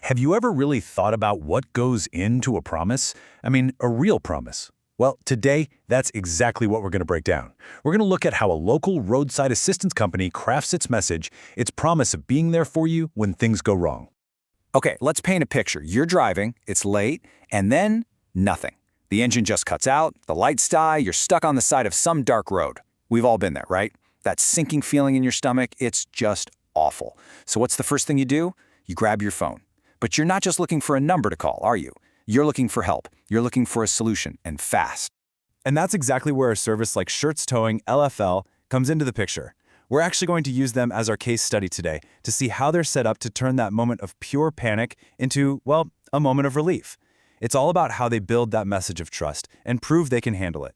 Have you ever really thought about what goes into a promise? I mean, a real promise. Well, today, that's exactly what we're going to break down. We're going to look at how a local roadside assistance company crafts its message, its promise of being there for you when things go wrong. Okay, let's paint a picture. You're driving, it's late, and then nothing. The engine just cuts out, the lights die, you're stuck on the side of some dark road. We've all been there, right? That sinking feeling in your stomach, it's just awful. So what's the first thing you do? You grab your phone. But you're not just looking for a number to call, are you? You're looking for help. You're looking for a solution, and fast. And that's exactly where a service like Schertz Towing, LFL, comes into the picture. We're actually going to use them as our case study today to see how they're set up to turn that moment of pure panic into, well, a moment of relief. It's all about how they build that message of trust and prove they can handle it.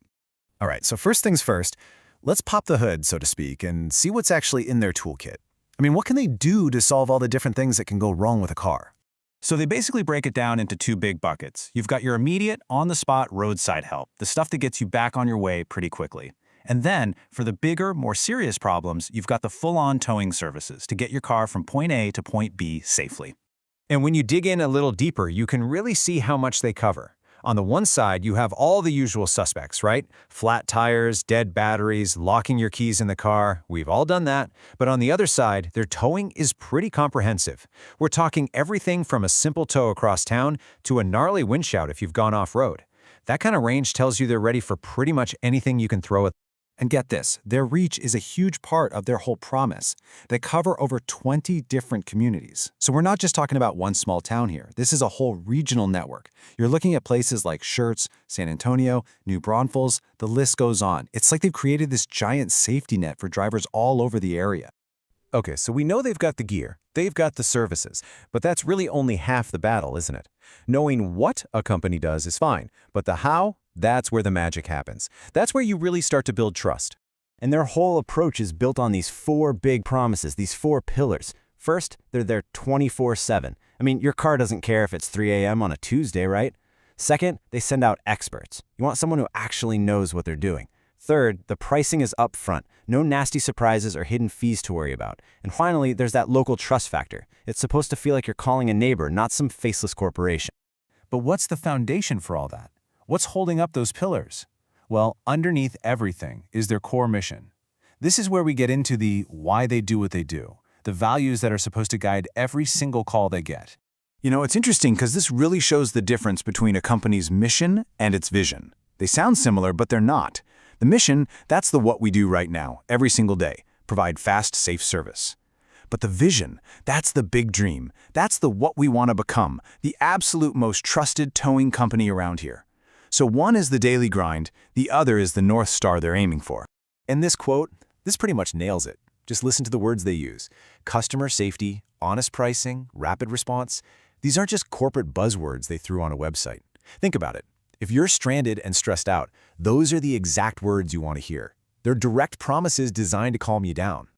All right, so first things first, let's pop the hood, so to speak, and see what's actually in their toolkit. I mean, what can they do to solve all the different things that can go wrong with a car? So they basically break it down into two big buckets. You've got your immediate, on-the-spot roadside help, the stuff that gets you back on your way pretty quickly. And then, for the bigger, more serious problems, you've got the full-on towing services to get your car from point A to point B safely. And when you dig in a little deeper, you can really see how much they cover. On the one side, you have all the usual suspects, right? Flat tires, dead batteries, locking your keys in the car. We've all done that. But on the other side, their towing is pretty comprehensive. We're talking everything from a simple tow across town to a gnarly winch out if you've gone off-road. That kind of range tells you they're ready for pretty much anything you can throw at them. And get this, their reach is a huge part of their whole promise. They cover over 20 different communities. So we're not just talking about one small town here. This is a whole regional network. You're looking at places like Schertz, San Antonio, New Braunfels, the list goes on. It's like they've created this giant safety net for drivers all over the area. Okay, so we know they've got the gear, they've got the services, but that's really only half the battle, isn't it? Knowing what a company does is fine, but the how, that's where the magic happens. That's where you really start to build trust. And their whole approach is built on these four big promises, these four pillars. First, they're there 24/7. I mean, your car doesn't care if it's 3 a.m. on a Tuesday, right? Second, they send out experts. You want someone who actually knows what they're doing. Third, the pricing is upfront. No nasty surprises or hidden fees to worry about. And finally, there's that local trust factor. It's supposed to feel like you're calling a neighbor, not some faceless corporation. But what's the foundation for all that? What's holding up those pillars? Well, underneath everything is their core mission. This is where we get into the why they do what they do, the values that are supposed to guide every single call they get. You know, it's interesting because this really shows the difference between a company's mission and its vision. They sound similar, but they're not. The mission, that's the what we do right now, every single day, provide fast, safe service. But the vision, that's the big dream. That's the what we want to become, the absolute most trusted towing company around here. So one is the daily grind, the other is the North Star they're aiming for. And this quote, this pretty much nails it. Just listen to the words they use. Customer safety, honest pricing, rapid response. These aren't just corporate buzzwords they threw on a website. Think about it. If you're stranded and stressed out, those are the exact words you want to hear. They're direct promises designed to calm you down.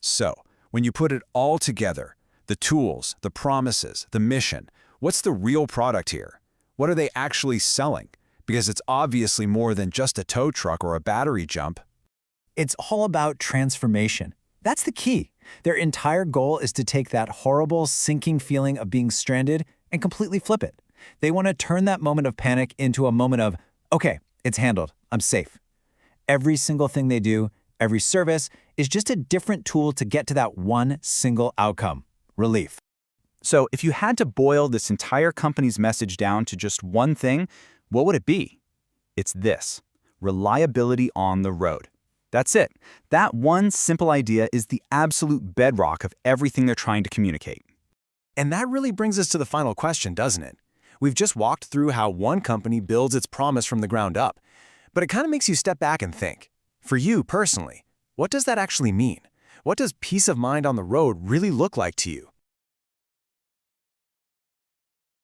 So, when you put it all together, the tools, the promises, the mission, what's the real product here? What are they actually selling? Because it's obviously more than just a tow truck or a battery jump. It's all about transformation. That's the key. Their entire goal is to take that horrible, sinking feeling of being stranded and completely flip it. They want to turn that moment of panic into a moment of, okay, it's handled, I'm safe. Every single thing they do, every service, is just a different tool to get to that one single outcome, relief. So if you had to boil this entire company's message down to just one thing, what would it be? It's this: reliability on the road. That's it. That one simple idea is the absolute bedrock of everything they're trying to communicate. And that really brings us to the final question, doesn't it? We've just walked through how one company builds its promise from the ground up. But it kind of makes you step back and think, for you personally, what does that actually mean? What does peace of mind on the road really look like to you?